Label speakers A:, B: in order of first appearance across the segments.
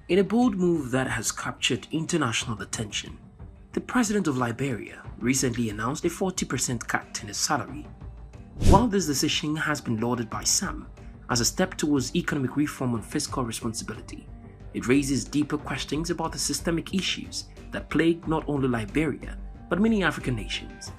A: In a bold move that has captured international attention, the President of Liberia recently announced a 40% cut in his salary. While this decision has been lauded by some as a step towards economic reform and fiscal responsibility, it raises deeper questions about the systemic issues that plague not only Liberia but many African nations.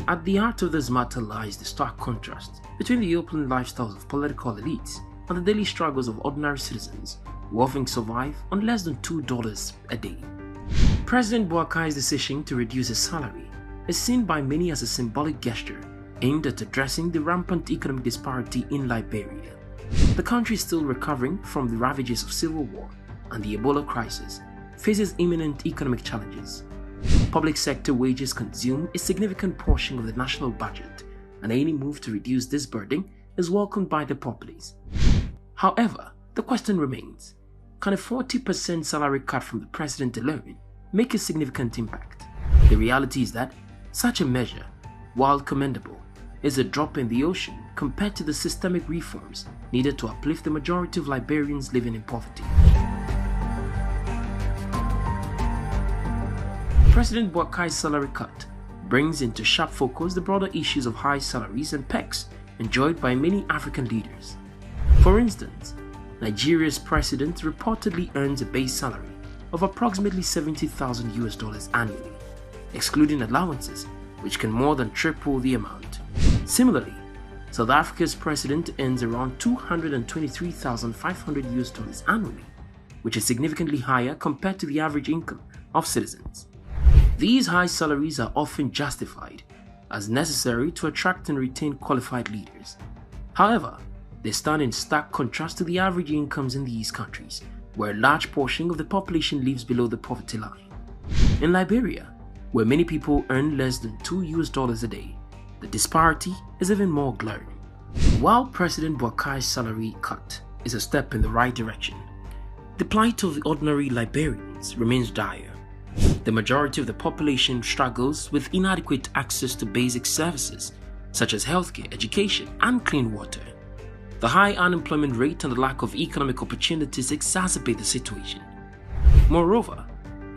A: At the heart of this matter lies the stark contrast between the open lifestyles of political elites and the daily struggles of ordinary citizens who often survive on less than $2 a day. President Boakai's decision to reduce his salary is seen by many as a symbolic gesture aimed at addressing the rampant economic disparity in Liberia. The country, still recovering from the ravages of civil war and the Ebola crisis, faces imminent economic challenges. Public sector wages consume a significant portion of the national budget, and any move to reduce this burden is welcomed by the populace. However, the question remains, can a 40% salary cut from the president alone make a significant impact? The reality is that such a measure, while commendable, is a drop in the ocean compared to the systemic reforms needed to uplift the majority of Liberians living in poverty. President Boakai's salary cut brings into sharp focus the broader issues of high salaries and perks enjoyed by many African leaders. For instance, Nigeria's president reportedly earns a base salary of approximately $70,000 annually, excluding allowances, which can more than triple the amount. Similarly, South Africa's president earns around $223,500 annually, which is significantly higher compared to the average income of citizens. These high salaries are often justified as necessary to attract and retain qualified leaders. However, they stand in stark contrast to the average incomes in these countries, where a large portion of the population lives below the poverty line. In Liberia, where many people earn less than $2 a day, the disparity is even more glaring. While President Boakai's salary cut is a step in the right direction, the plight of the ordinary Liberians remains dire. The majority of the population struggles with inadequate access to basic services such as healthcare, education, and clean water. The high unemployment rate and the lack of economic opportunities exacerbate the situation. Moreover,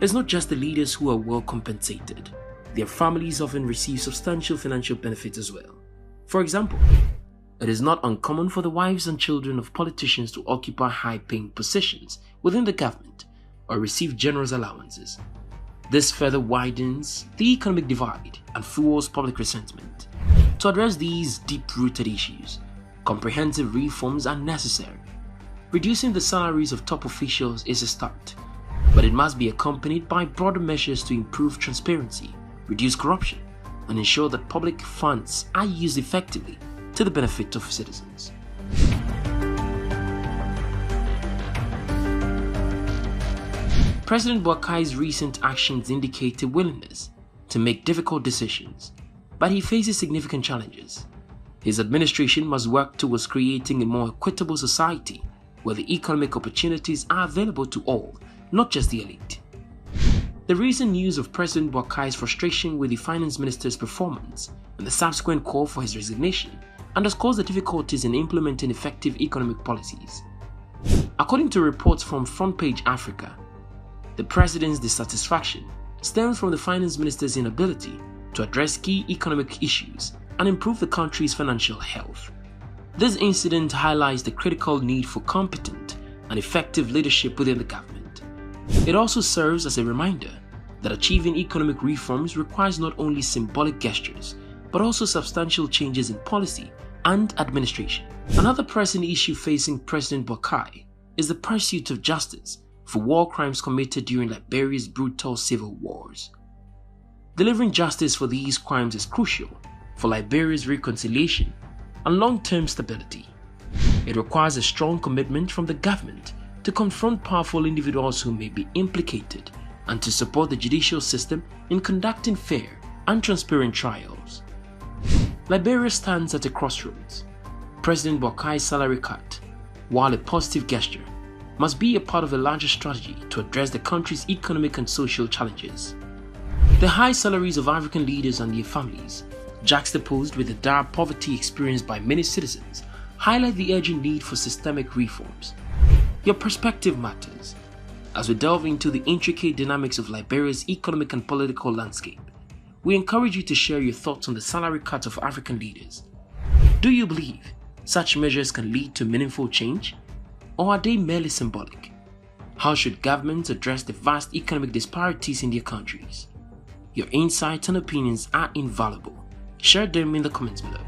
A: it's not just the leaders who are well compensated. Their families often receive substantial financial benefits as well. For example, it is not uncommon for the wives and children of politicians to occupy high-paying positions within the government or receive generous allowances. This further widens the economic divide and fuels public resentment. To address these deep-rooted issues, comprehensive reforms are necessary. Reducing the salaries of top officials is a start, but it must be accompanied by broader measures to improve transparency, reduce corruption, and ensure that public funds are used effectively to the benefit of citizens. President Boakai's recent actions indicate a willingness to make difficult decisions, but he faces significant challenges. His administration must work towards creating a more equitable society where the economic opportunities are available to all, not just the elite. The recent news of President Boakai's frustration with the finance minister's performance and the subsequent call for his resignation underscores the difficulties in implementing effective economic policies. According to reports from Front Page Africa, the president's dissatisfaction stems from the finance minister's inability to address key economic issues and improve the country's financial health. This incident highlights the critical need for competent and effective leadership within the government. It also serves as a reminder that achieving economic reforms requires not only symbolic gestures, but also substantial changes in policy and administration. Another pressing issue facing President Boakai is the pursuit of justice for war crimes committed during Liberia's brutal civil wars. Delivering justice for these crimes is crucial for Liberia's reconciliation and long-term stability. It requires a strong commitment from the government to confront powerful individuals who may be implicated and to support the judicial system in conducting fair and transparent trials. Liberia stands at a crossroads. President Boakai's salary cut, while a positive gesture, must be a part of a larger strategy to address the country's economic and social challenges. The high salaries of African leaders and their families, juxtaposed with the dire poverty experienced by many citizens, highlight the urgent need for systemic reforms. Your perspective matters. As we delve into the intricate dynamics of Liberia's economic and political landscape, we encourage you to share your thoughts on the salary cut of African leaders. Do you believe such measures can lead to meaningful change, or are they merely symbolic? How should governments address the vast economic disparities in their countries? Your insights and opinions are invaluable. Share them in the comments below.